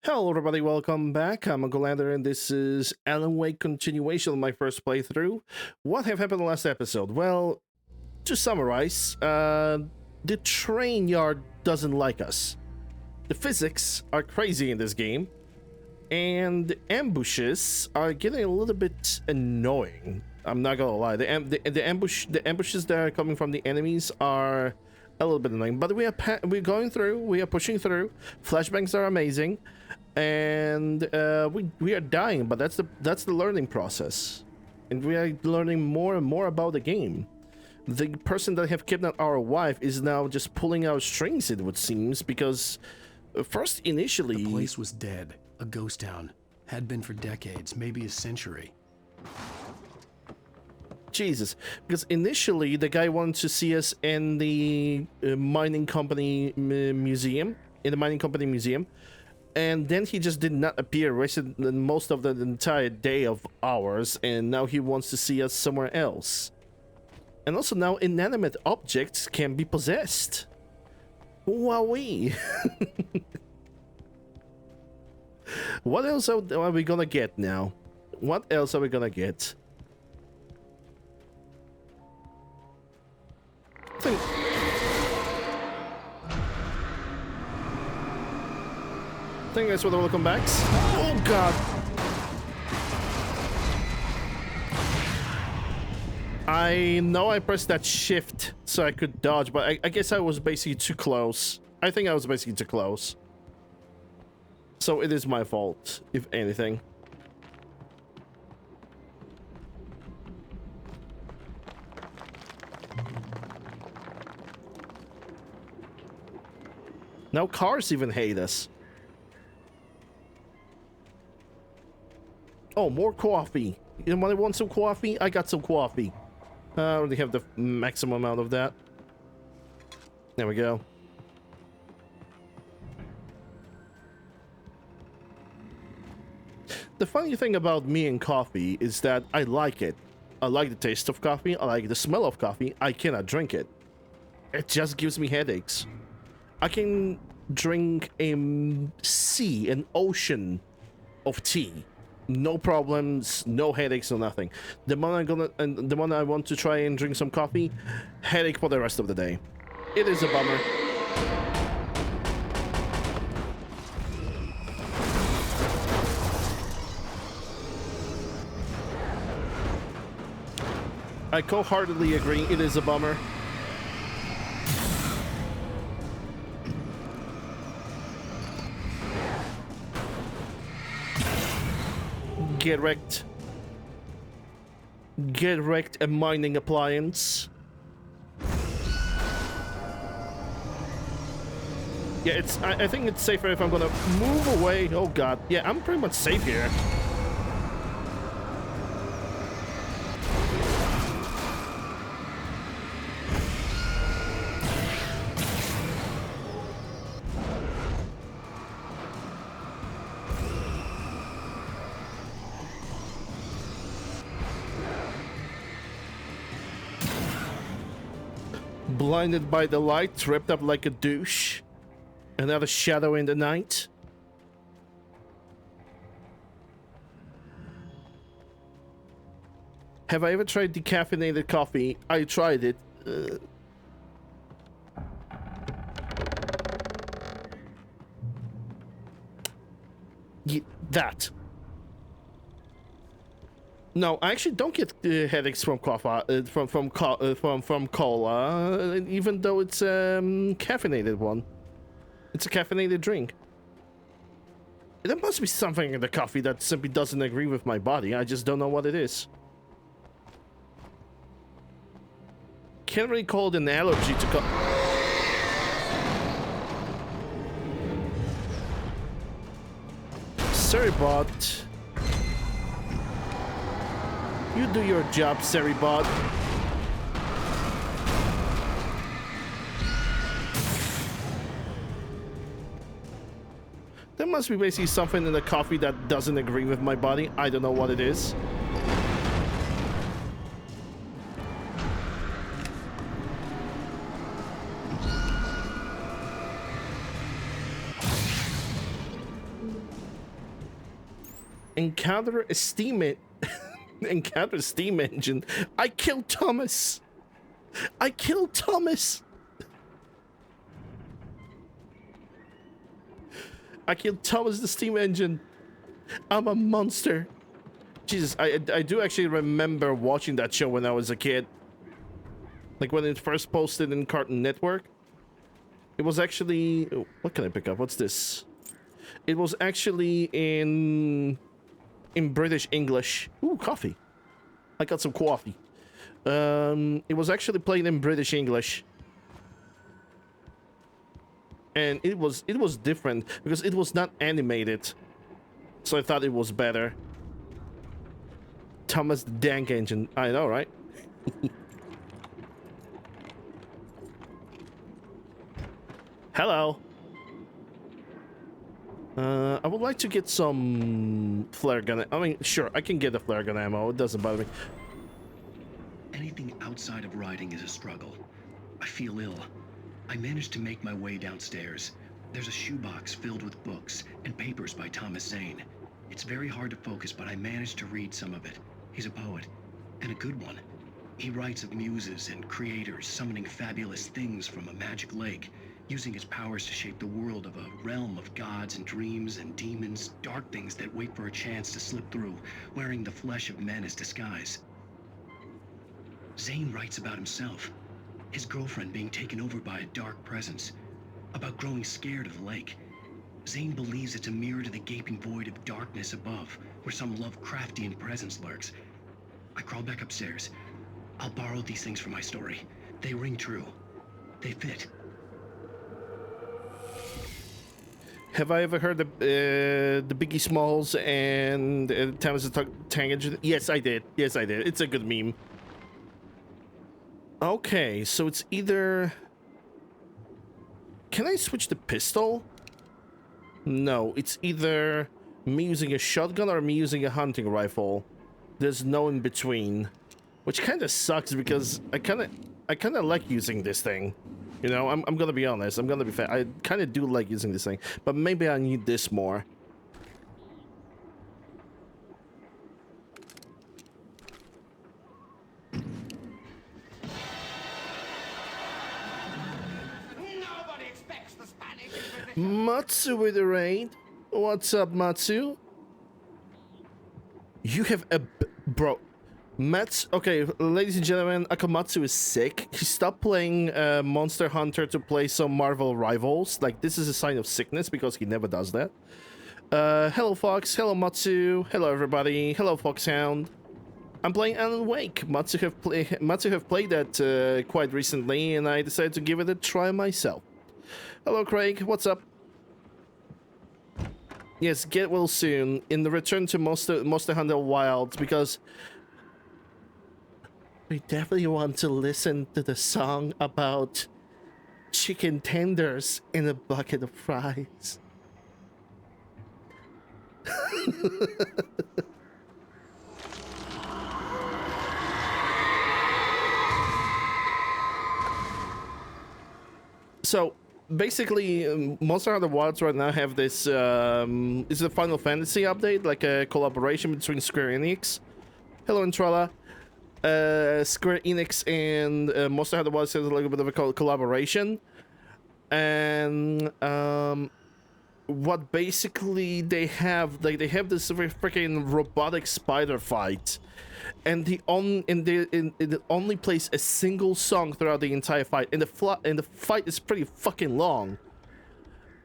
Hello, everybody. Welcome back. I'm Uncle Lander, and this is Alan Wake continuation of my first playthrough. What have happened in the last episode? Well, to summarize, the train yard doesn't like us. The physics are crazy in this game, and the ambushes are getting a little bit annoying. I'm not gonna lie. The ambushes that are coming from the enemies are a little bit annoying. But we're going through. We are pushing through. Flashbangs are amazing. And we are dying, but that's the learning process, and we are learning more and more about the game. The person that have kidnapped our wife is now just pulling out strings, it would seems, because first initially the place was dead, a ghost town, had been for decades, maybe a century. Jesus, because initially the guy wanted to see us in the mining company museum, and then he just did not appear, wasted most of the entire day of ours, and now he wants to see us somewhere else. And also now inanimate objects can be possessed. Wowee. What else are we gonna get now? What else are we gonna get? I think that's what the welcome backs. Oh god! I know I pressed that shift so I could dodge, but I guess I was basically too close. I think I was basically too close. So it is my fault, if anything. Now cars even hate us. Oh, more coffee. Anybody want some coffee? I got some coffee. I already have the maximum amount of that. There we go. The funny thing about me and coffee is that I like it. I like the taste of coffee. I like the smell of coffee. I cannot drink it. It just gives me headaches. I can drink a sea, an ocean of tea. No problems, no headaches, no nothing. The moment I want to try and drink some coffee, headache for the rest of the day. It is a bummer. I wholeheartedly agree, it is a bummer. Get wrecked. Get wrecked, a mining appliance. Yeah, I think it's safer if I'm gonna move away. Oh god. Yeah, I'm pretty much safe here. Blinded by the light, tripped up like a douche. Another shadow in the night. Have I ever tried decaffeinated coffee? I tried it. That. No, I actually don't get headaches from coffee, from cola, even though it's caffeinated one. It's a caffeinated drink. There must be something in the coffee that simply doesn't agree with my body. I just don't know what it is. Can't really call it an allergy to Sorry, bot. You do your job, Seribot. There must be basically something in the coffee that doesn't agree with my body. I don't know what it is. Encounter a encounter steam engine. I killed Thomas. I killed Thomas. I killed Thomas the steam engine. I'm a monster. Jesus, I do actually remember watching that show when I was a kid. Like when it first posted in Cartoon Network. It was actually... oh, what can I pick up? What's this? It was actually in British English. Ooh, coffee. I got some coffee. It was actually played in British English. And it was different because it was not animated. So I thought it was better. Thomas the Dank Engine. I know, right? Hello. I would like to get some flare gun. I mean, sure, I can get the flare gun ammo. It doesn't bother me. Anything outside of riding is a struggle. I feel ill. I managed to make my way downstairs. There's a shoebox filled with books and papers by Thomas Zane. It's very hard to focus, but I managed to read some of it. He's a poet, and a good one. He writes of muses and creators summoning fabulous things from a magic lake, using his powers to shape the world of a realm of gods and dreams and demons, dark things that wait for a chance to slip through, wearing the flesh of men as disguise. Zane writes about himself, his girlfriend being taken over by a dark presence, about growing scared of the lake. Zane believes it's a mirror to the gaping void of darkness above, where some Lovecraftian presence lurks. I crawl back upstairs. I'll borrow these things for my story. They ring true. They fit. Have I ever heard the Biggie Smalls and Thomas the Tank Engine? Yes, I did. Yes, I did. It's a good meme. Okay, so it's either... Can I switch the pistol? No, it's either me using a shotgun or me using a hunting rifle. There's no in between, which kind of sucks because I kind of like using this thing. You know, I'm gonna be honest. I'm gonna be fair. I kind of do like using this thing, but maybe I need this more. Nobody expects the Spanish Inquisition. Matsu with the raid. What's up, Matsu? You have a bro. Mats, okay, ladies and gentlemen, Akamatsu is sick. He stopped playing Monster Hunter to play some Marvel Rivals. Like, this is a sign of sickness because he never does that. Hello, Fox. Hello, Matsu. Hello, everybody. Hello, Foxhound. I'm playing Alan Wake. Matsu have played that quite recently, and I decided to give it a try myself. Hello, Craig. What's up? Yes, get well soon. In the return to Monster Hunter Wilds, because we definitely want to listen to the song about chicken tenders in a bucket of fries. So basically, Monster Hunter Wilds right now have this is a Final Fantasy update, like a collaboration between Square Enix. Hello, Entrala. Square Enix and Monster Hunter Wilds has a little bit of a collaboration, and what basically they have, like, they have this freaking robotic spider fight, and it only plays a single song throughout the entire fight, and the fight is pretty fucking long.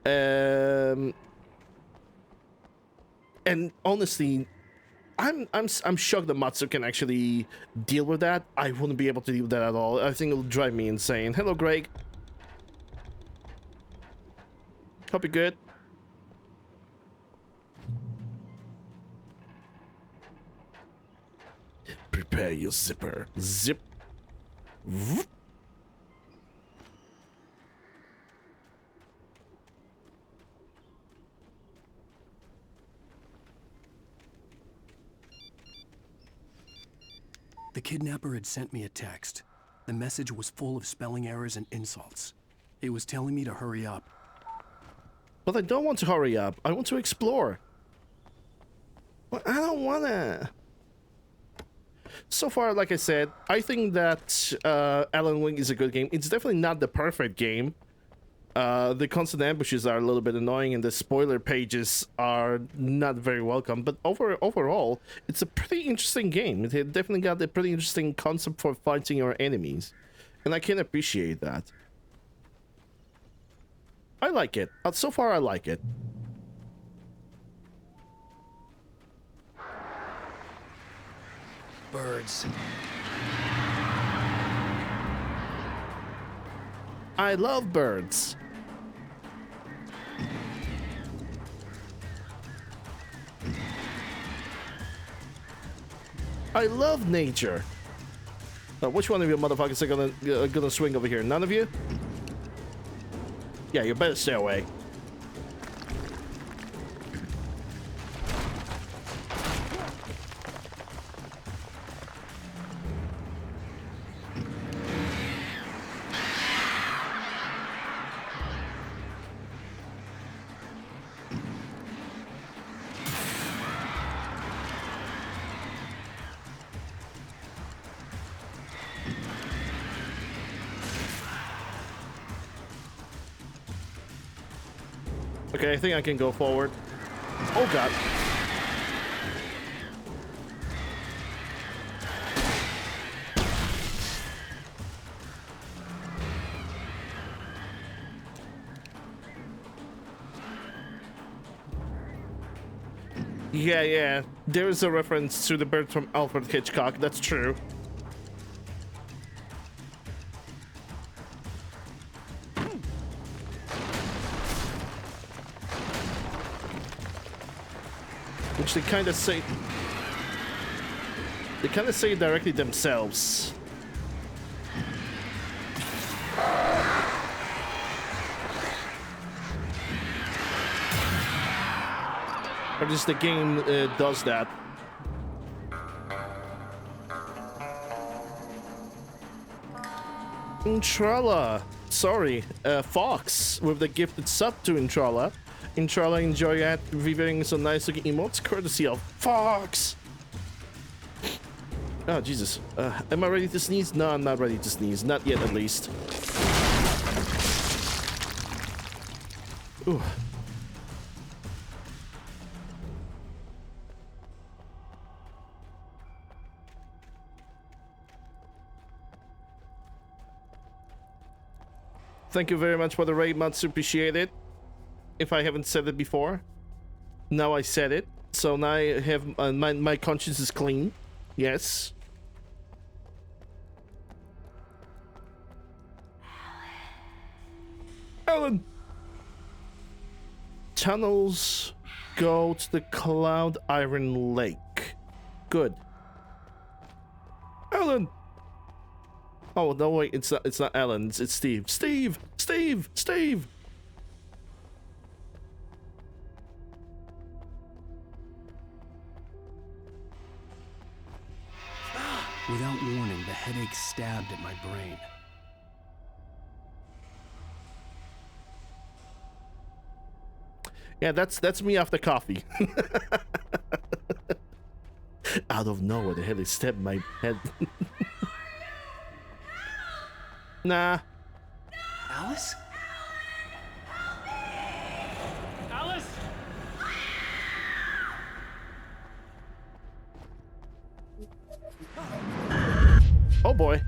And honestly, I'm shocked that Matsu can actually deal with that. I wouldn't be able to deal with that at all. I think it'll drive me insane. Hello, Greg. Hope you're good. Prepare your zipper. Zip. Vroom. The kidnapper had sent me a text. The message was full of spelling errors and insults. It was telling me to hurry up. But I don't want to hurry up. I want to explore. Well, I don't wanna. So far, like I said, I think that Alan Wake is a good game. It's definitely not the perfect game. The constant ambushes are a little bit annoying, and the spoiler pages are not very welcome. But overall, it's a pretty interesting game. It definitely got a pretty interesting concept for fighting your enemies, and I can appreciate that. I like it. So far, I like it. Birds. I love birds. I love nature. Which one of you motherfuckers are gonna swing over here? None of you? Yeah, you better stay away. Okay, I think I can go forward. Oh god. Yeah. There is a reference to the bird from Alfred Hitchcock. That's true. Which they kind of say directly themselves. Or just the game does that. Intrala. Sorry, Fox with the gifted sub to Intrala. Intrala, enjoy at reviewing some nice looking emotes courtesy of Fox. Oh, Jesus. Am I ready to sneeze? No, I'm not ready to sneeze. Not yet, at least. Ooh. Thank you very much for the raid, much appreciate it. If I haven't said it before, now I said it. So now I have my conscience is clean. Yes. Alan. Tunnels go to the Cloud Iron Lake. Good. Alan. Oh no! Wait, it's not Alan. It's Steve. Steve. Without warning, the headache stabbed at my brain. Yeah, that's me after coffee. Out of nowhere, the headache stabbed my head. Nah. Alice? Alice! Oh boy.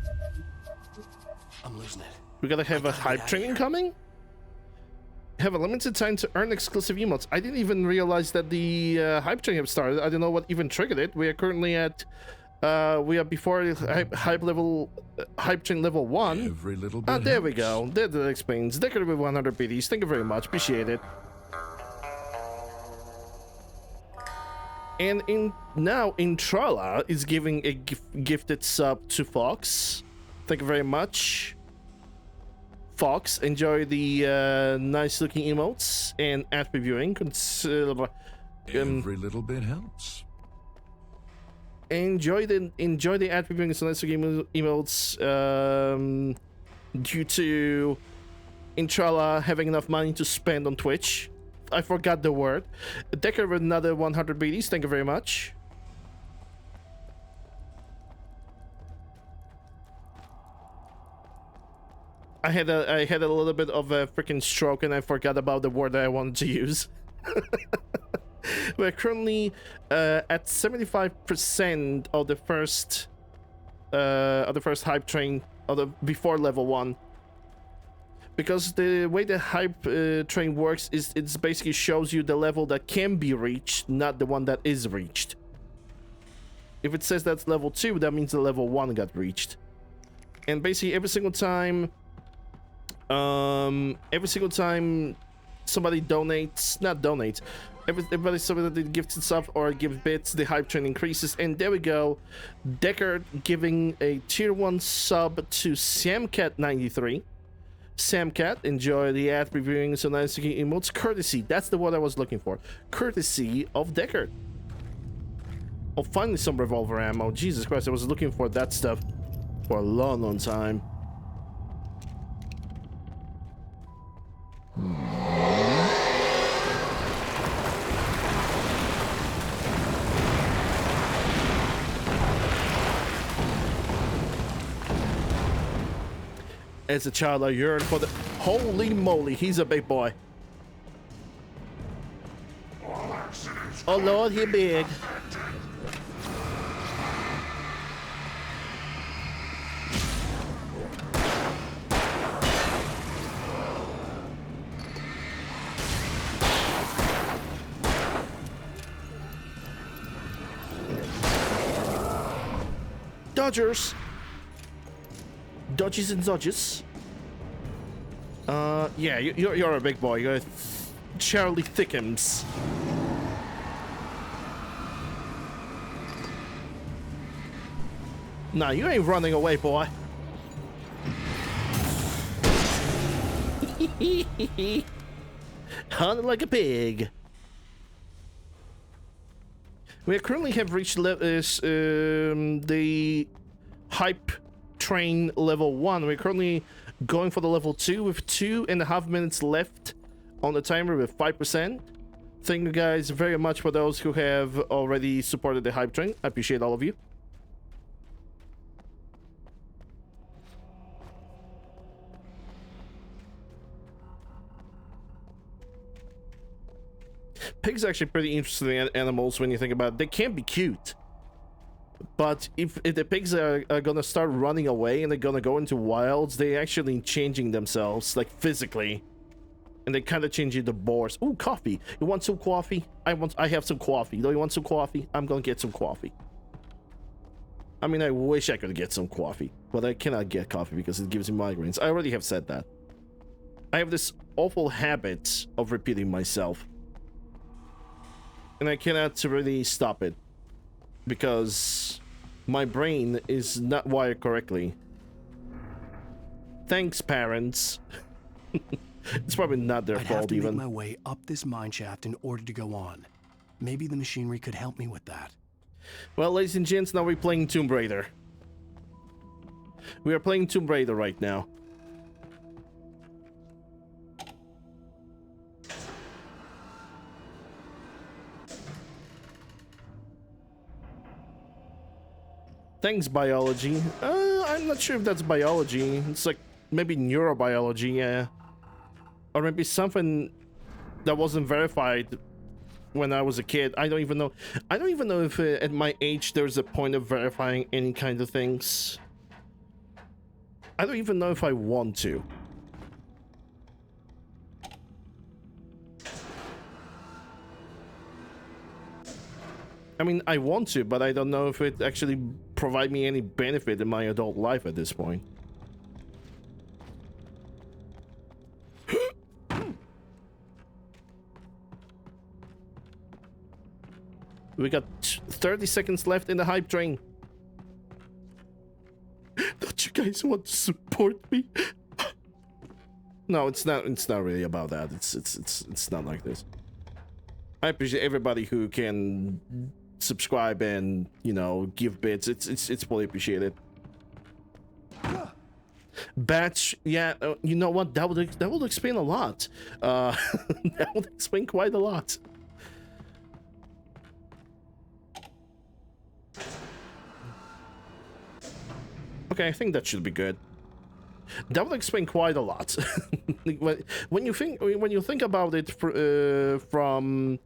I'm losing it. We gotta have a hype train incoming? Have a limited time to earn exclusive emotes. I didn't even realize that the hype train have started. I don't know what even triggered it. We are currently at we are before hype train level 1. Every little bit There we helps. go. That explains. Decorated with 100 BDs. Thank you very much. Appreciate it. And now Intrala is giving a gifted sub to Fox. Thank you very much. Fox, enjoy the nice looking emotes and ad previewing. Every little bit helps. Enjoy the ad previewing and nice looking emotes due to Intrala having enough money to spend on Twitch. I forgot the word. Decker with another 100 BDs. Thank you very much. I had a little bit of a freaking stroke and I forgot about the word that I wanted to use. We're currently at 75% of the first hype train before level 1. Because the way the hype train works is it basically shows you the level that can be reached, not the one that is reached. If it says that's level 2, that means the level 1 got reached. And basically every single time somebody donates, not donates, somebody gives stuff or gives bits, the hype train increases. And there we go, Deckard giving a tier 1 sub to Samcat93. Samcat, enjoy the ad previewing so nice emotes. Courtesy, that's the word I was looking for. Courtesy of Deckard. Oh, finally some revolver ammo. Jesus Christ, I was looking for that stuff for a long time. As a child, I yearned for the... Holy moly, he's a big boy. Oh Lord, he big. Dodgers. Dodges and dodges. Yeah, you're a big boy. You're Charlie Thickums. Nah, you ain't running away, boy. Hunting like a pig. We currently have reached the hype train level 1. We're currently going for the level 2 with 2.5 minutes left on the timer with 5%. Thank you guys very much for those who have already supported the hype train. I appreciate all of you. Pigs are actually pretty interesting animals when you think about it. They can be cute. But if the pigs are gonna start running away and they're gonna go into wilds, they're actually changing themselves, like physically. And they kind of changing the boars. Ooh, coffee. You want some coffee? I have some coffee. Do you want some coffee? I'm gonna get some coffee. I mean, I wish I could get some coffee, but I cannot get coffee because it gives me migraines. I already have said that. I have this awful habit of repeating myself. And I cannot really stop it. Because my brain is not wired correctly. Thanks, parents. It's probably not their fault even. I'd have to make my way up this mine shaft in order to go on. Maybe the machinery could help me with that. Well, ladies and gents, now we're playing Tomb Raider. We are playing Tomb Raider right now. Thanks, biology. I'm not sure if that's biology. It's like maybe neurobiology, yeah. Or maybe something that wasn't verified when I was a kid. I don't even know. I don't even know if at my age there's a point of verifying any kind of things. I don't even know if I want to. I mean, I want to, but I don't know if it actually provide me any benefit in my adult life at this point. We got 30 seconds left in the hype train. Don't you guys want to support me? No, it's not really about that. It's not like this. I appreciate everybody who can subscribe and, you know, give bits. It's fully appreciated. Batch, yeah, you know what? That would explain a lot. That would explain quite a lot. Okay, I think that should be good. That would explain quite a lot. when you think about it from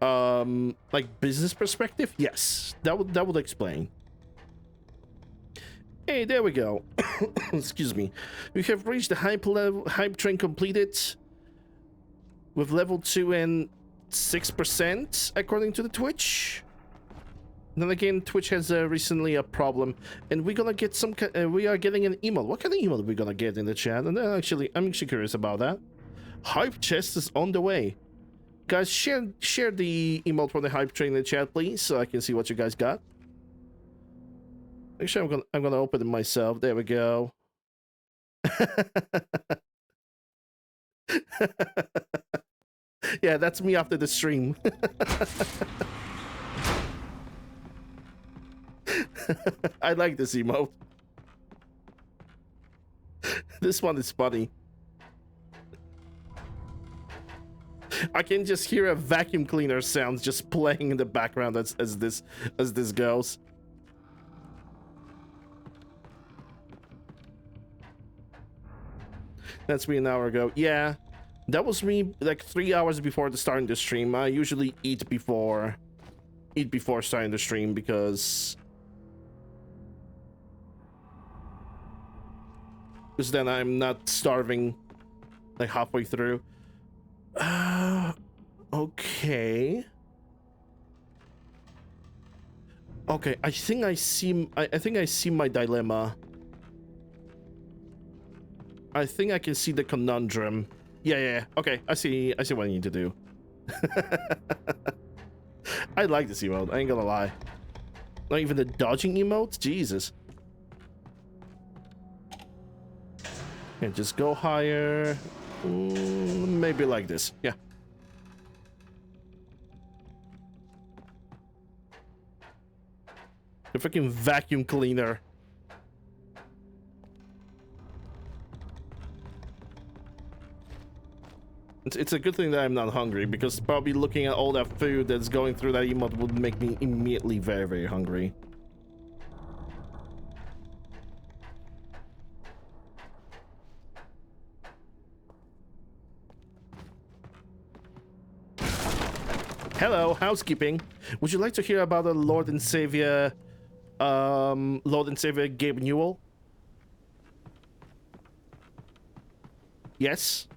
like business perspective, yes, that would explain. Hey, there we go. Excuse me. We have reached the hype train completed with level 2 and 6% according to the Twitch. Then again, Twitch has recently a problem, and we're gonna get some. We are getting an email. What kind of email are we gonna get in the chat? And I'm actually curious about that. Hype chest is on the way, guys. Share the email from the hype train in the chat, please, so I can see what you guys got. Actually, I'm gonna open it myself. There we go. Yeah, that's me after the stream. I like this emote. This one is funny. I can just hear a vacuum cleaner sound just playing in the background as this goes. That's me an hour ago. Yeah, that was me like 3 hours before starting the stream. I usually eat before starting the stream because then I'm not starving like halfway through. Okay. Okay, I think I see my dilemma. I think I can see the conundrum. Yeah. Okay, I see what I need to do. I like this emote, I ain't gonna lie. Not even the dodging emotes? Jesus. And just go higher. Maybe like this. Yeah. The freaking vacuum cleaner. It's a good thing that I'm not hungry, because probably looking at all that food that's going through that emote would make me immediately very, very hungry. Hello, housekeeping. Would you like to hear about the Lord and Savior Gabe Newell? Yes.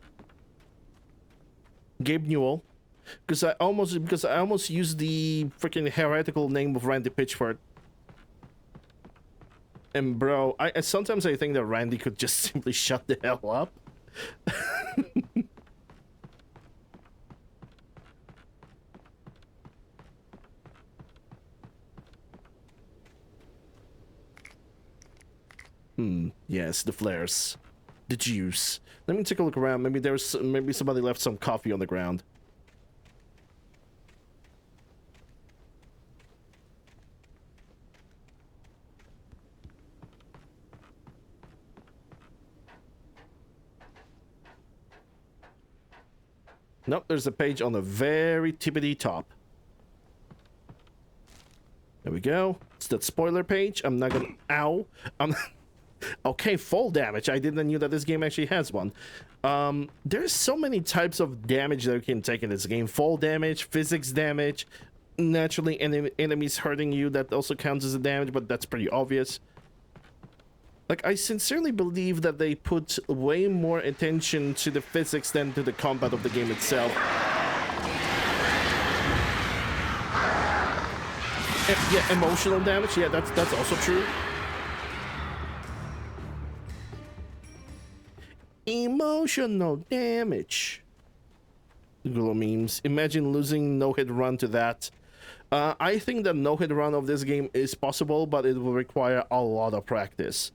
Gabe Newell. Because I almost used the freaking heretical name of Randy Pitchford. And bro, I sometimes I think that Randy could just simply shut the hell up. Yes, the flares. The juice. Let me take a look around. Maybe somebody left some coffee on the ground. Nope, there's a page on the very tippity top. There we go. It's that spoiler page. I'm not gonna... Ow. Okay, fall damage. I didn't know that this game actually has one. There's so many types of damage that you can take in this game. Fall damage, physics damage, naturally enemies hurting you, that also counts as a damage, but that's pretty obvious. Like, I sincerely believe that they put way more attention to the physics than to the combat of the game itself. Yeah, emotional damage. Yeah, that's also true. Emotional damage. Google memes. Imagine losing no-hit run to that. I think that no-hit run of this game is possible, but it will require a lot of practice.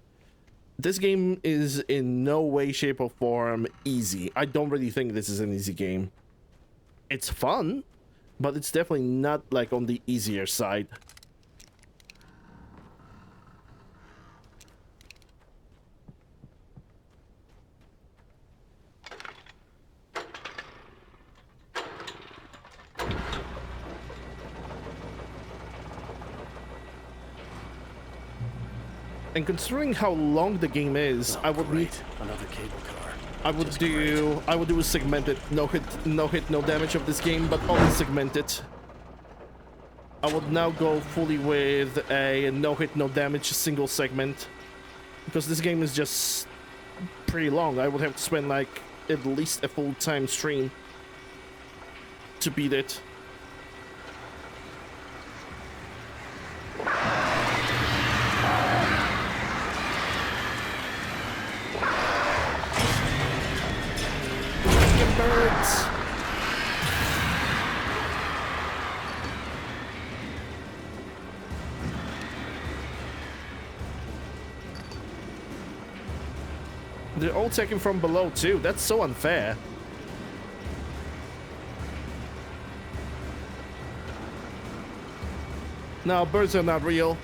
This game is in no way, shape, or form easy. I don't really think this is an easy game. It's fun, but it's definitely not like on the easier side. And considering how long the game is, Oh, I would need great. Another cable car. I would do a segmented no hit no damage of this game, but only segmented. I would now go fully with a no hit no damage single segment, because this game is just pretty long. I would have to spend like at least a full-time stream to beat it. Birds. They're all taken from below too. That's so unfair. No, birds are not real.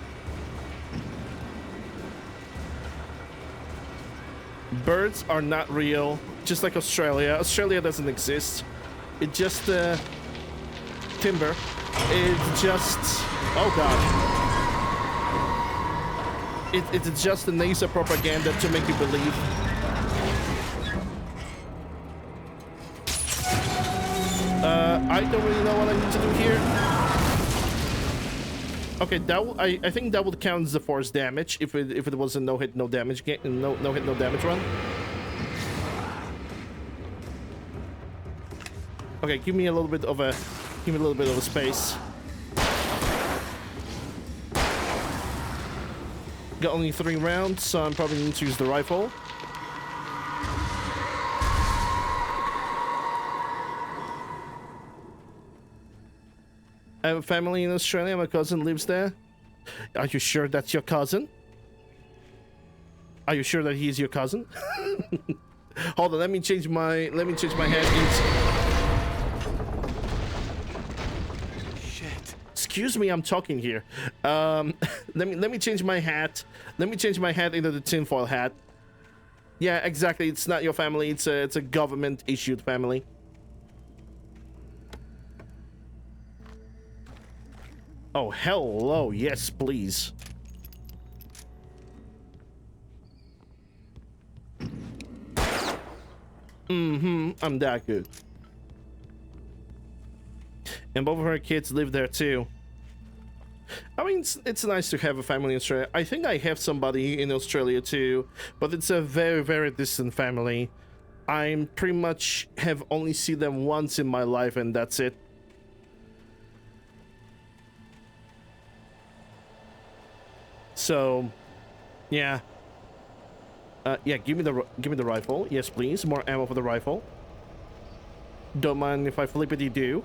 Birds are not real. Just like Australia. Australia doesn't exist. It just timber. It's just oh god. It's just a NASA propaganda to make you believe. I don't really know what I need to do here. Okay, I think that would count as the force damage if it was a no hit no damage game, no hit no damage run. Okay, give me a little bit of a space. Got only 3 rounds, so I'm probably going to use the rifle. I have a family in Australia. My cousin lives there. Are you sure that's your cousin? Are you sure that he's your cousin? Hold on, let me change my head into... Shit. Excuse me, I'm talking here. Let me change my hat. Let me change my hat into the tinfoil hat. Yeah, exactly. It's not your family. It's a government issued family. Oh, hello. Yes, please. I'm that good. And both of her kids live there too. I mean, it's nice to have a family in Australia. I think I have somebody in Australia too, but it's a very, very distant family. I pretty much have only seen them once in my life, and that's it. So, yeah. Yeah, give me the rifle. Yes, please. More ammo for the rifle. Don't mind if I flippity do.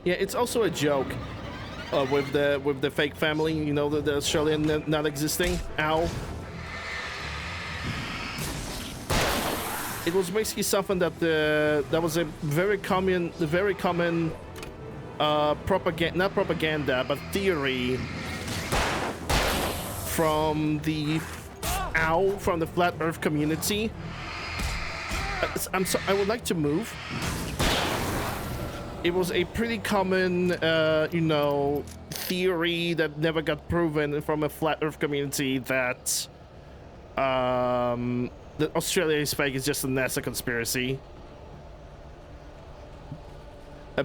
Yeah, it's also a joke with the fake family. You know, the Australian not existing. Ow. It was basically something that that was a very common not propaganda, but theory from the flat Earth community. I would like to move. It was a pretty common, you know, theory that never got proven from a flat Earth community that that Australia is fake is just a NASA conspiracy.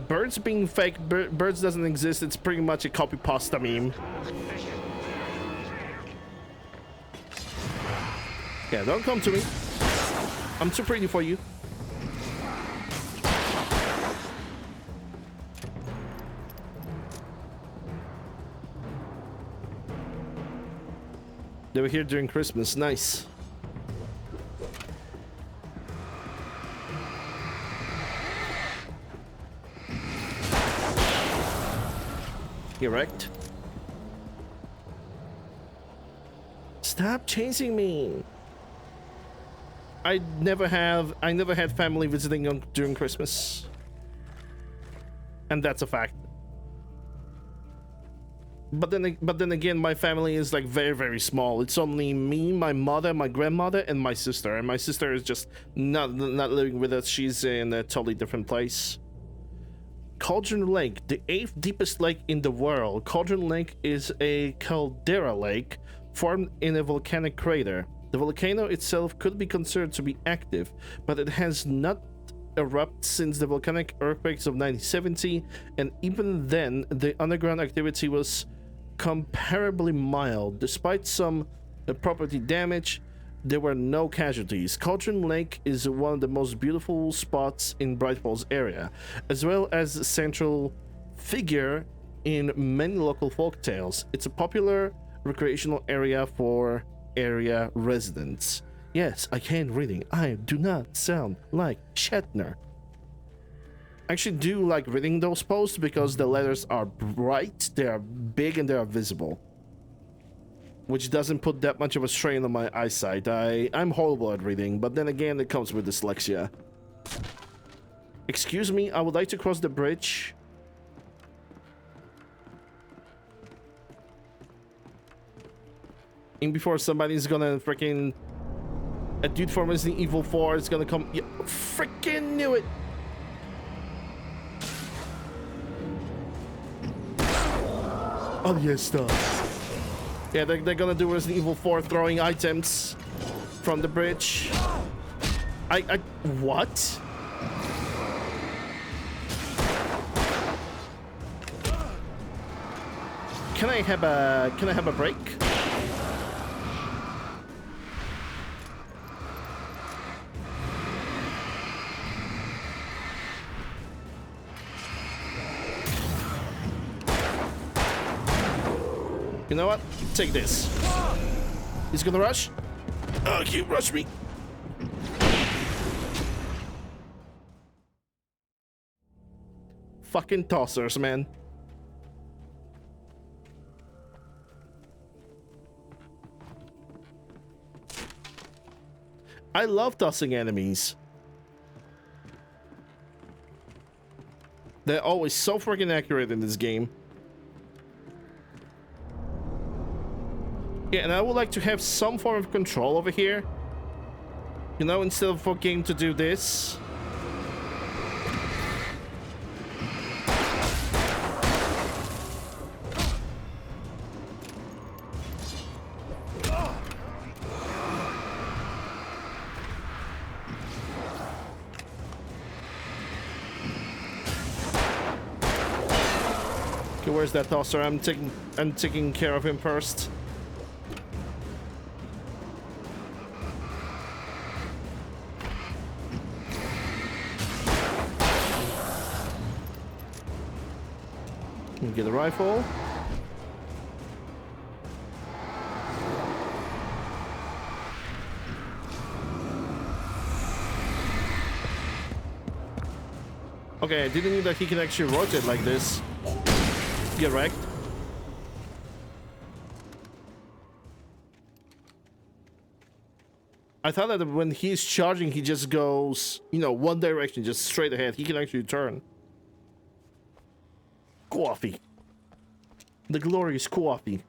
Birds being fake, birds doesn't exist. It's pretty much a copy pasta meme. Yeah, don't come to me. I'm too pretty for you. They were here during Christmas. Nice. Erect. Stop chasing me. I never had family visiting during Christmas. And that's a fact. But then again, my family is like very, very small. It's only me, my mother, my grandmother, and my sister. And my sister is just not living with us. She's in a totally different place. Cauldron Lake, the 8th deepest lake in the world. Cauldron Lake is a caldera lake formed in a volcanic crater. The volcano itself could be considered to be active, but it has not erupted since the volcanic earthquakes of 1970, and even then, the underground activity was comparably mild. Despite some property damage, there were no casualties. Cauldron Lake is one of the most beautiful spots in Bright Falls area, as well as a central figure in many local folk tales. It's a popular recreational area for area residents. Yes, I can't reading. I do not sound like Shatner. I actually do like reading those posts because the letters are bright, they are big, and they are visible, which doesn't put that much of a strain on my eyesight. I'm horrible at reading, but then again, it comes with dyslexia. Excuse me, I would like to cross the bridge. And before somebody's gonna freaking... A dude from Resident Evil 4 is gonna come... Yeah, freaking knew it! Oh, yes, stuff. Yeah, they're gonna do Resident Evil 4 throwing items from the bridge. What? Can I have a break? You know what? Take this. He's gonna rush. Oh, he rushed me. Fucking tossers, man. I love tossing enemies. They're always so freaking accurate in this game. Yeah, and I would like to have some form of control over here. You know, instead of for game to do this. Okay, where's that tosser? I'm taking care of him first. Get a rifle. Okay, I didn't know that he can actually rotate like this. Get wrecked. I thought that when he's charging, he just goes, you know, one direction, just straight ahead. He can actually turn. Coffee. The glorious coffee.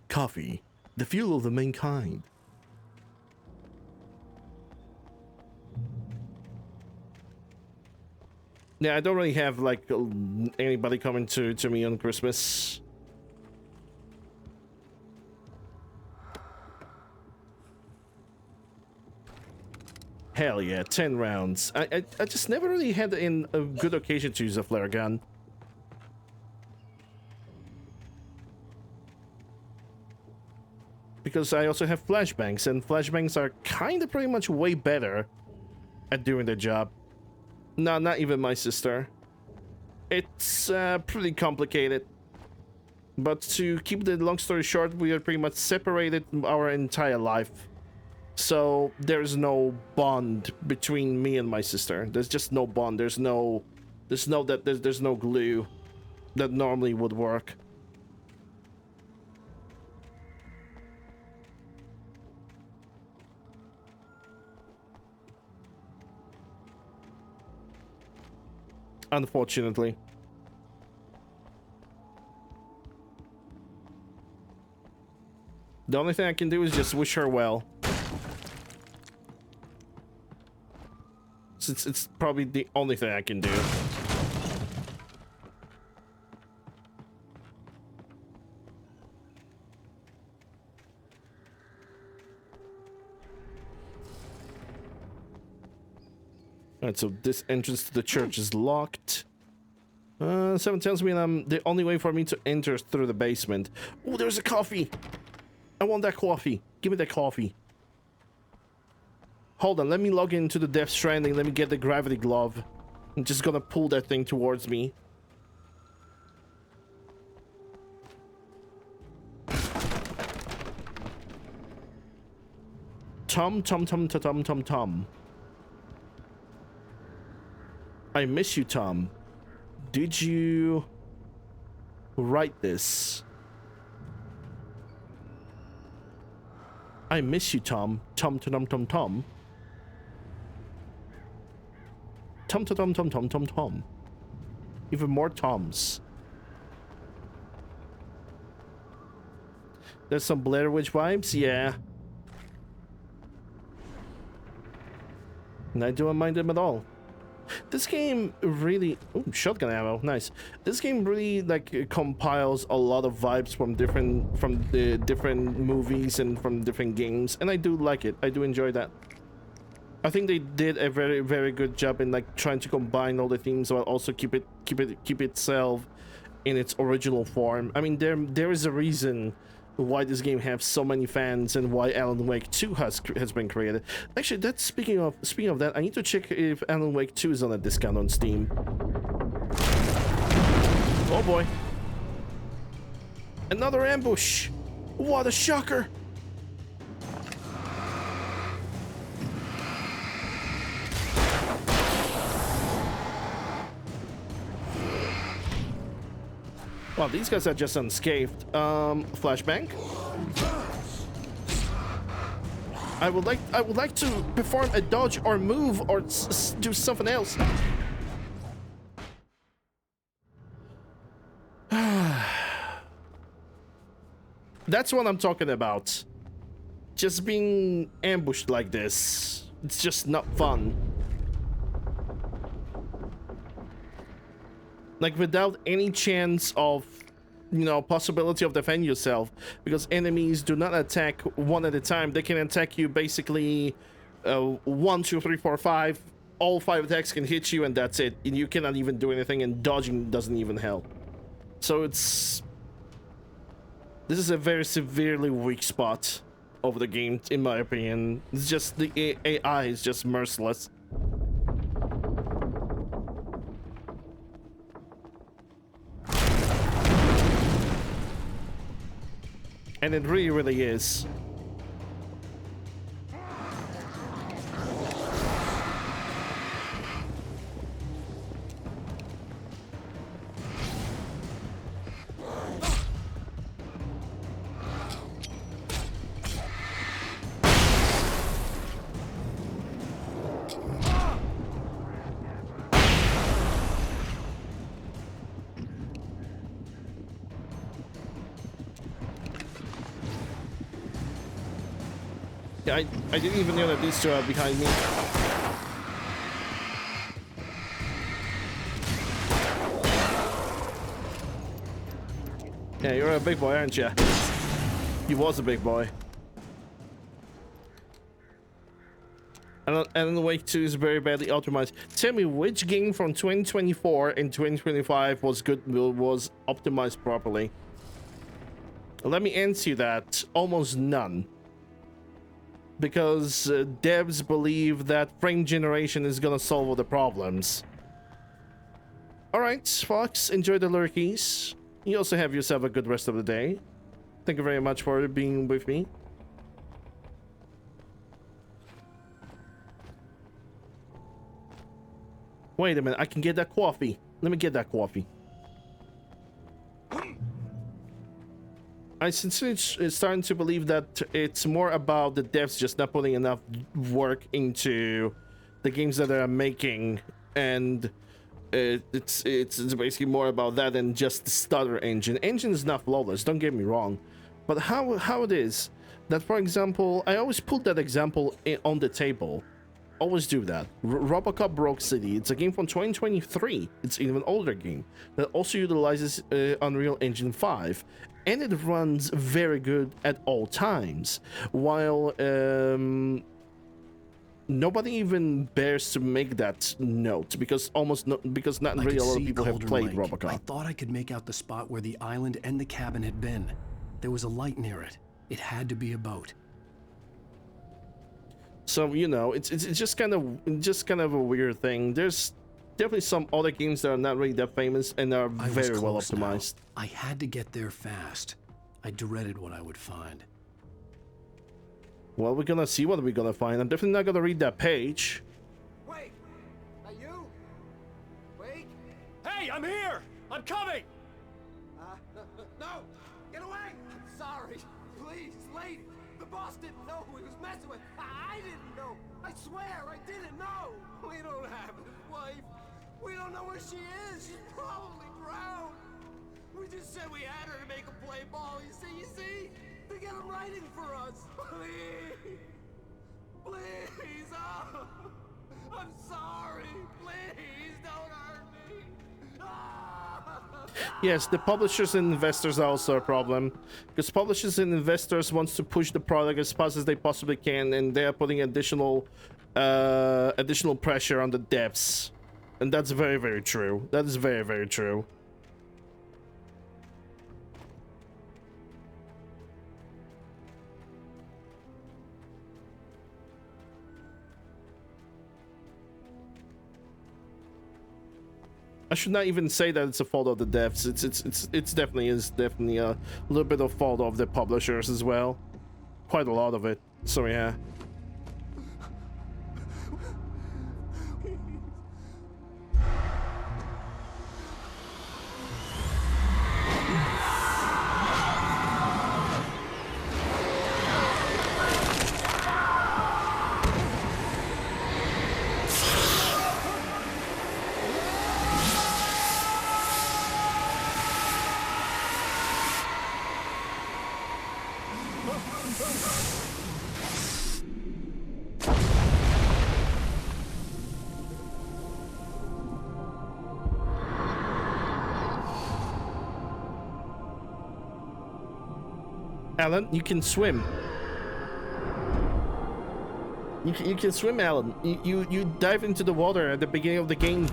Coffee, the fuel of the mankind. Yeah, I don't really have like anybody coming to me on Christmas. Hell yeah, 10 rounds. I just never really had a good occasion to use a flare gun. Because I also have flashbangs, and flashbangs are kind of pretty much way better at doing their job. No, not even my sister. It's pretty complicated. But to keep the long story short, we are pretty much separated our entire life. So there's no bond between me and my sister. There's just no bond. There's no glue that normally would work. Unfortunately. The only thing I can do is just wish her well. works. It's probably the only thing I can do. Alright, so this entrance to the church is locked. 7 tells me that the only way for me to enter is through the basement. Oh, there's a coffee! I want that coffee. Give me that coffee. Hold on, let me log into the Death Stranding. Let me get the gravity glove. I'm just gonna pull that thing towards me. Tom. I miss you, Tom. Did you write this? I miss you, Tom. Tom. Tom. Even more Toms. There's some Blair Witch vibes, yeah. And I don't mind them at all. This game really... Oh, shotgun ammo, nice. This game really like compiles a lot of vibes from the different movies and from different games, and I do like it. I do enjoy that. I think they did a very, very good job in like trying to combine all the themes, but also keep itself in its original form. I mean, there is a reason why this game has so many fans and why Alan Wake 2 has been created. Actually, that's speaking of that, I need to check if Alan Wake 2 is on a discount on Steam. Oh boy. Another ambush. What a shocker. Wow, these guys are just unscathed. Flashbang. I would like to perform a dodge or move or do something else. That's what I'm talking about. Just being ambushed like this. It's just not fun. Like, without any chance of, you know, possibility of defend yourself, because enemies do not attack one at a time. They can attack you basically 1, 2, 3, 4, 5. All 5 attacks can hit you, and that's it. And you cannot even do anything, and dodging doesn't even help. So this is a very severely weak spot of the game, in my opinion. It's just the AI is just merciless. And it really, really is. Yeah, I didn't even know that these two are behind me. Yeah, you're a big boy, aren't you? You was a big boy. Alan Wake 2 is very badly optimized. Tell me which game from 2024 and 2025 was optimized properly. Let me answer you that. Almost none. Because devs believe that frame generation is gonna solve all the problems. Alright, Fox, enjoy the lurkies. You also have yourself a good rest of the day. Thank you very much for being with me. Wait a minute, I can get that coffee. Let me get that coffee. I sincerely starting to believe that it's more about the devs just not putting enough work into the games that they're making, and it's basically more about that than just the stutter engine. Engine is not flawless, don't get me wrong, but how it is that, for example, I always put that example on the table. Always do that. Robocop Rogue City. It's a game from 2023. It's even an older game that also utilizes Unreal Engine 5, and it runs very good at all times. While nobody even bears to make that note because because not really a lot of people have played Robocop. I thought I could make out the spot where the island and the cabin had been. There was a light near it. It had to be a boat. So you know, it's just kind of a weird thing. There's definitely some other games that are not really that famous and are very well optimized. I had to get there fast. I dreaded what I would find. Well, we're gonna see what we're gonna find. I'm definitely not gonna read that page. Wait! Are you? Wait! Hey, I'm here! I'm coming! No! Get away! I'm sorry. Please, lady. The boss didn't know who he was messing with. I didn't know. I swear, I didn't know. We don't have his wife. We don't know where she is. She's probably drowned. We just said we had her to make him play ball. You see? To get him writing for us. Please. Please. Oh. I'm sorry. Please don't hurt me. Yes, the publishers and investors are also a problem, because publishers and investors wants to push the product as fast as they possibly can, and they are putting additional pressure on the devs, and that's very, very true. That is very, very true. I should not even say that it's a fault of the devs. It's definitely a little bit of fault of the publishers as well. Quite a lot of it. So yeah. Alan, you can swim. You can swim, Alan. You dive into the water at the beginning of the game.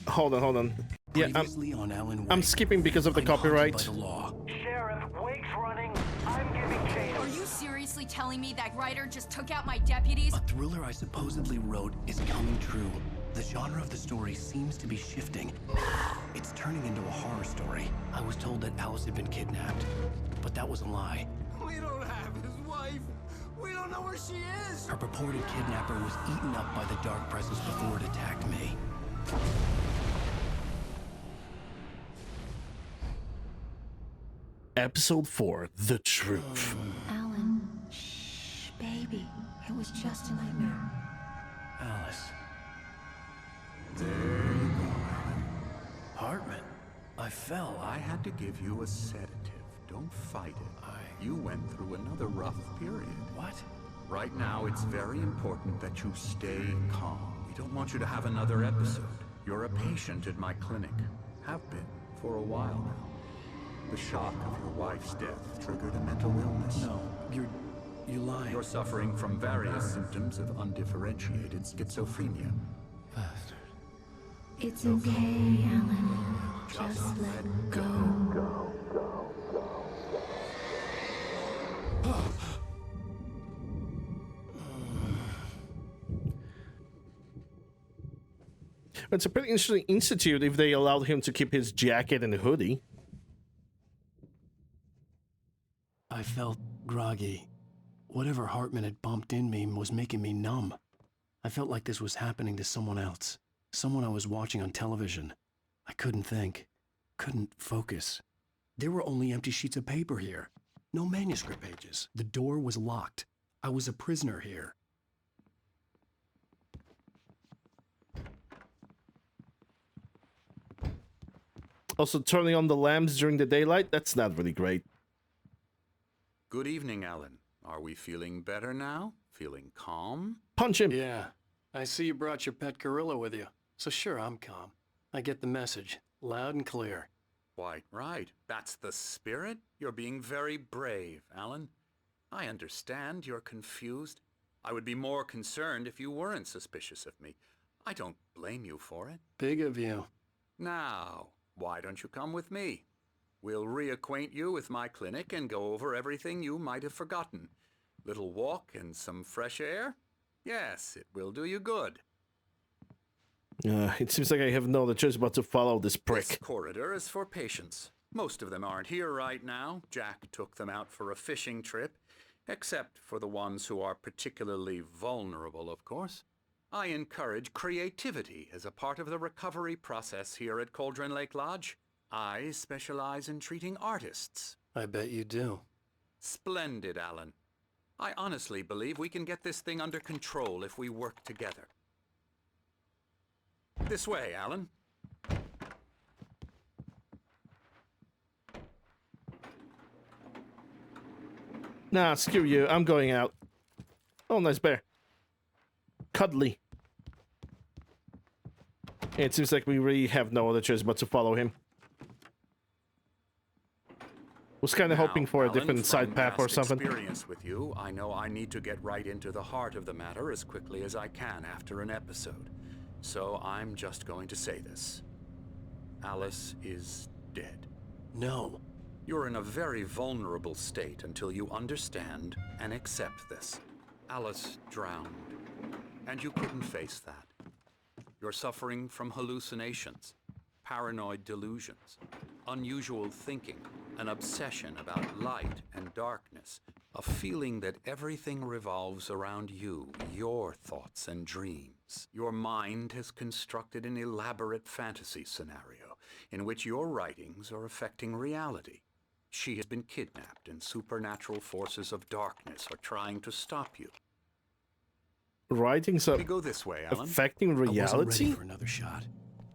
Hold on. Yeah, I'm skipping because of the copyright. Sheriff, Wake's running. I'm giving chase. Are you seriously telling me that writer just took out my deputies? A thriller I supposedly wrote is coming true. The genre of the story seems to be shifting. It's turning into a horror story. I was told that Alice had been kidnapped, but that was a lie. We don't have his wife. We don't know where she is. Her purported kidnapper was eaten up by the dark presence before it attacked me. Episode 4, The Truth. Alan, shh, baby. It was just a nightmare. Alice. There you go, Alan. Hartman, I fell. I had to give you a sedative. Don't fight it. You went through another rough period. What? Right now, it's very important that you stay calm. We don't want you to have another episode. You're a patient at my clinic. Have been for a while now. The shock of your wife's death triggered a mental illness. No, you're lying. You're suffering from various symptoms of undifferentiated schizophrenia. Bastard. It's okay, Alan. Just let go. It's a pretty interesting institute if they allowed him to keep his jacket and hoodie. I felt groggy. Whatever Hartman had bumped in me was making me numb. I felt like this was happening to someone else. Someone I was watching on television. I couldn't think. Couldn't focus. There were only empty sheets of paper here. No manuscript pages. The door was locked. I was a prisoner here. Also, turning on the lamps during the daylight, that's not really great. Good evening, Alan. Are we feeling better now? Feeling calm? Punch him! Yeah. I see you brought your pet gorilla with you. So sure, I'm calm. I get the message. Loud and clear. Quite right. That's the spirit. You're being very brave, Alan. I understand you're confused. I would be more concerned if you weren't suspicious of me. I don't blame you for it. Big of you. Now, why don't you come with me? We'll reacquaint you with my clinic and go over everything you might have forgotten. Little walk and some fresh air? Yes, it will do you good. It seems like I have no other choice but to follow this prick. This corridor is for patients. Most of them aren't here right now. Jack took them out for a fishing trip, except for the ones who are particularly vulnerable, of course. I encourage creativity as a part of the recovery process here at Cauldron Lake Lodge. I specialize in treating artists. I bet you do. Splendid, Alan. I honestly believe we can get this thing under control if we work together. This way, Alan. Nah, screw you. I'm going out. Oh, nice bear. Cuddly. It seems like we really have no other choice but to follow him. Was kind of hoping for a Alan, different side path or something. Experience with you, I know I need to get right into the heart of the matter as quickly as I can after an episode. So I'm just going to say this. Alice is dead. No. You're in a very vulnerable state until you understand and accept this. Alice drowned, and you couldn't face that. You're suffering from hallucinations, paranoid delusions, unusual thinking, an obsession about light and darkness, a feeling that everything revolves around you, your thoughts and dreams. Your mind has constructed an elaborate fantasy scenario in which your writings are affecting reality. She has been kidnapped and supernatural forces of darkness are trying to stop you. Writings are We go this way, Alan. affecting I wasn't ready reality? for another shot,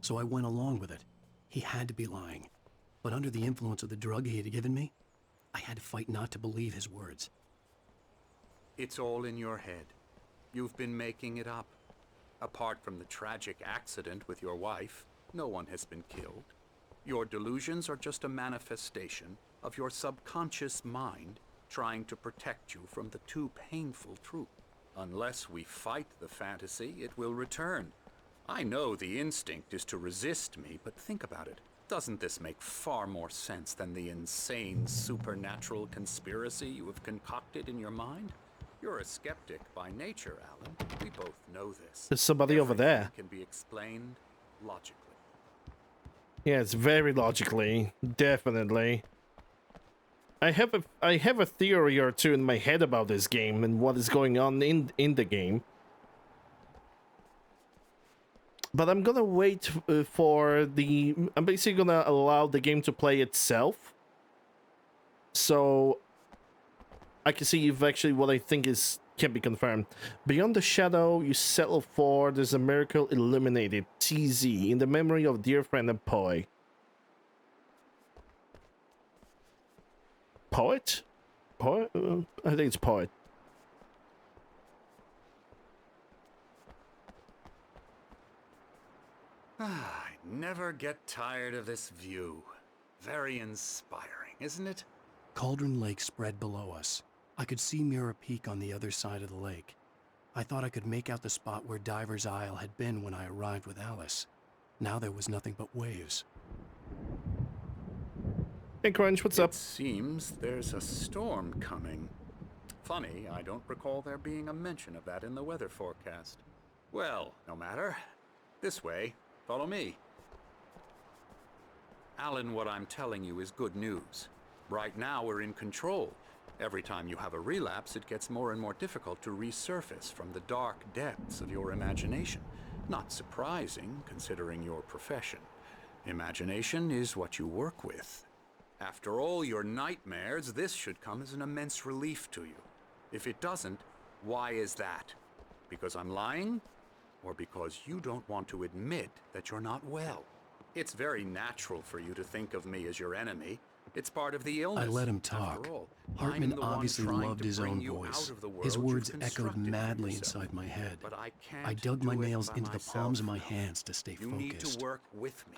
so I went along with it. He had to be lying. But under the influence of the drug he had given me, I had to fight not to believe his words. It's all in your head. You've been making it up. Apart from the tragic accident with your wife, no one has been killed. Your delusions are just a manifestation of your subconscious mind trying to protect you from the too painful truth. Unless we fight the fantasy, it will return. I know the instinct is to resist me, but think about it. Doesn't this make far more sense than the insane supernatural conspiracy you have concocted in your mind? You're a skeptic by nature, Alan. We both know this. There's somebody over there. Everything can be explained logically. Yeah, it's very logically, definitely. I have a theory or two in my head about this game and what is going on in the game. But I'm gonna wait for the... I'm basically gonna allow the game to play itself. So I can see if actually what I think can be confirmed. Beyond the shadow you settle for, there's a miracle illuminated. TZ, in the memory of dear friend and poet. Poet? Poet? I think it's poet. I never get tired of this view. Very inspiring, isn't it? Cauldron Lake spread below us. I could see Mirror Peak on the other side of the lake. I thought I could make out the spot where Diver's Isle had been when I arrived with Alice. Now there was nothing but waves. Hey Crunch, what's up? It seems there's a storm coming. Funny, I don't recall there being a mention of that in the weather forecast. Well, no matter. This way. Follow me. Alan, what I'm telling you is good news. Right now we're in control. Every time you have a relapse, it gets more and more difficult to resurface from the dark depths of your imagination. Not surprising, considering your profession. Imagination is what you work with. After all your nightmares, this should come as an immense relief to you. If it doesn't, why is that? Because I'm lying? Or because you don't want to admit that you're not well? It's very natural for you to think of me as your enemy. It's part of the illness. I let him talk. After all, Hartman I'm the one obviously trying loved to his bring own you voice. out of the His world words you've echoed constructed for madly yourself. inside my head. But I can't I dug my do it nails by into the myself. palms of my hands to stay You need focused. to work with me.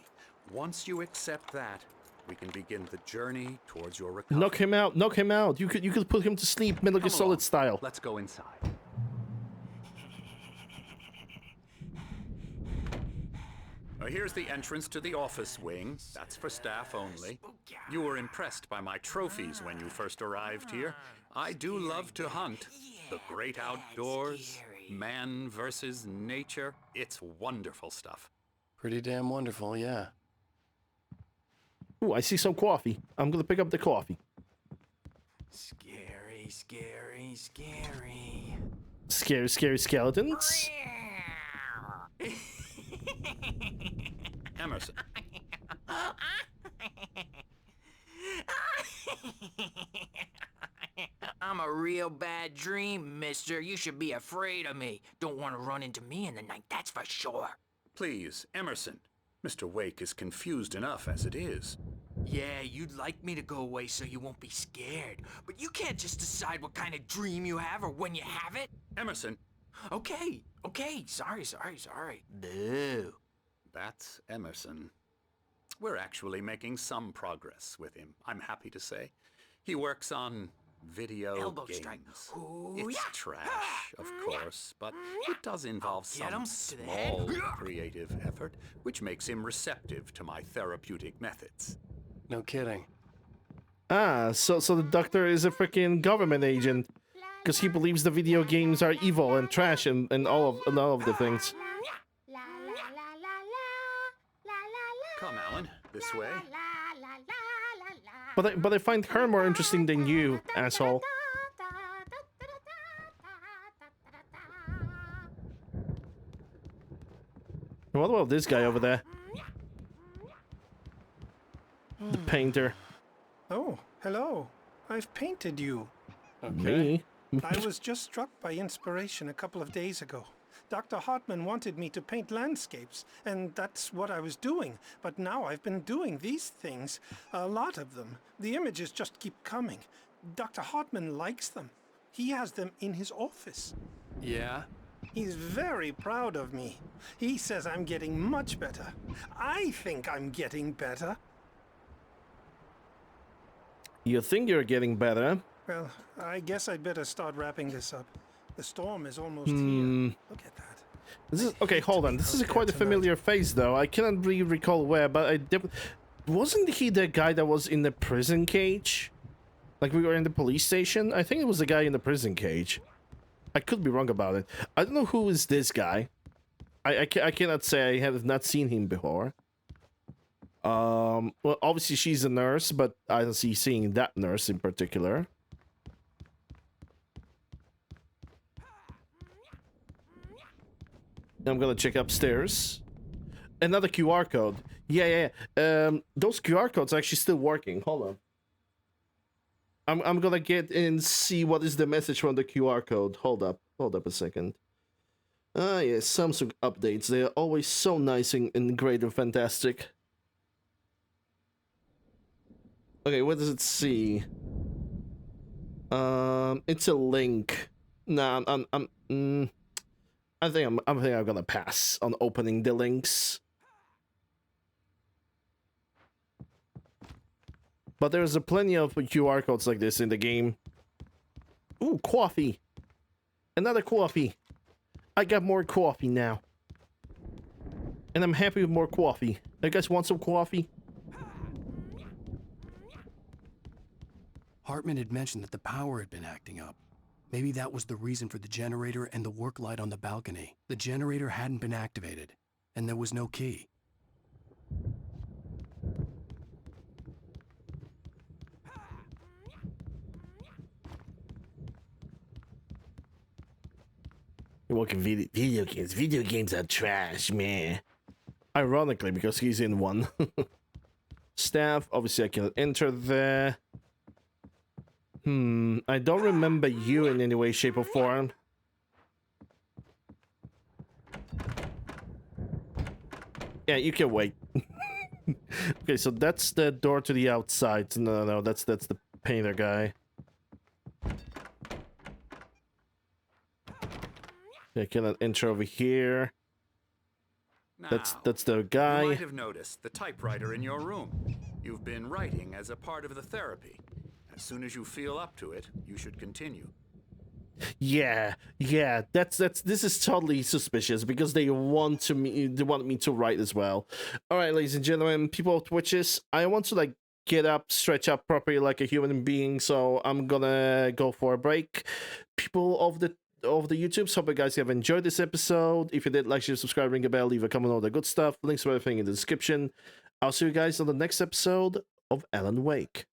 Once you accept that, we can begin the journey towards your recovery. Knock him out. Knock him out. You could put him to sleep, Metal Gear Come Solid along. style. Let's go inside. Here's the entrance to the office wing. That's for staff only. You were impressed by my trophies when you first arrived here. I do love to hunt. The great outdoors, man versus nature. It's wonderful stuff. Pretty damn wonderful, yeah. Ooh, I see some coffee. I'm gonna pick up the coffee. Scary, scary, scary. Scary, scary skeletons. Emerson. I'm a real bad dream, mister. You should be afraid of me. Don't want to run into me in the night, that's for sure. Please, Emerson. Mr. Wake is confused enough as it is. Yeah, you'd like me to go away so you won't be scared. But you can't just decide what kind of dream you have or when you have it. Emerson. Okay, sorry. Boo. That's Emerson. We're actually making some progress with him, I'm happy to say. He works on video Elbow games. strike. Ooh, It's yeah. trash, of course, but it does involve get some him to the head. small creative effort, which makes him receptive to my therapeutic methods. No kidding. Ah, so the doctor is a freaking government agent because he believes the video games are evil and trash and all of the things. Come, Alan, this way. But I find her more interesting than you, asshole. What about this guy over there? The painter. Oh, hello. I've painted you. Me? I was just struck by inspiration a couple of days ago. Dr. Hartman wanted me to paint landscapes, and that's what I was doing. But now I've been doing these things, a lot of them. The images just keep coming. Dr. Hartman likes them. He has them in his office. Yeah? He's very proud of me. He says I'm getting much better. I think I'm getting better. You think you're getting better? Well, I guess I'd better start wrapping this up. The storm is almost here. Look at that. This is okay. Hold on. This is quite a familiar face, though. I cannot really recall where, but wasn't he the guy that was in the prison cage? Like we were in the police station. I think it was the guy in the prison cage. I could be wrong about it. I don't know who is this guy. I cannot say I have not seen him before. Well, obviously she's a nurse, but I don't see seeing that nurse in particular. I'm gonna check upstairs. Another QR code. Yeah. Those QR codes are actually still working. Hold on. I'm gonna get and see what is the message from the QR code. Hold up a second. Ah, yes, Samsung updates. They are always so nice and great and fantastic. Okay, what does it see? It's a link. Nah, I think I'm gonna pass on opening the links. But there's a plenty of QR codes like this in the game. Ooh, coffee. Another coffee. I got more coffee now. And I'm happy with more coffee. You guys want some coffee? Hartman had mentioned that the power had been acting up. Maybe that was the reason for the generator and the work light on the balcony. The generator hadn't been activated, and there was no key. You're walking video games. Video games are trash, man. Ironically, because he's in one. staff. Obviously, I cannot enter there. I don't remember you in any way, shape, or form. Yeah, you can wait. Okay, so that's the door to the outside. No, that's the painter guy. I cannot enter over here. That's the guy. You might have noticed the typewriter in your room. You've been writing as a part of the therapy. As soon as you feel up to it, you should continue. Yeah, this is totally suspicious because they want me to write as well. All right, ladies and gentlemen, people of Twitches, I want to like get up, stretch up properly like a human being, so I'm gonna go for a break. People of the YouTubes, hope you guys have enjoyed this episode. If you did, like, share, subscribe, ring a bell, leave a comment, all the good stuff. Links to everything in the description. I'll see you guys on the next episode of Alan Wake.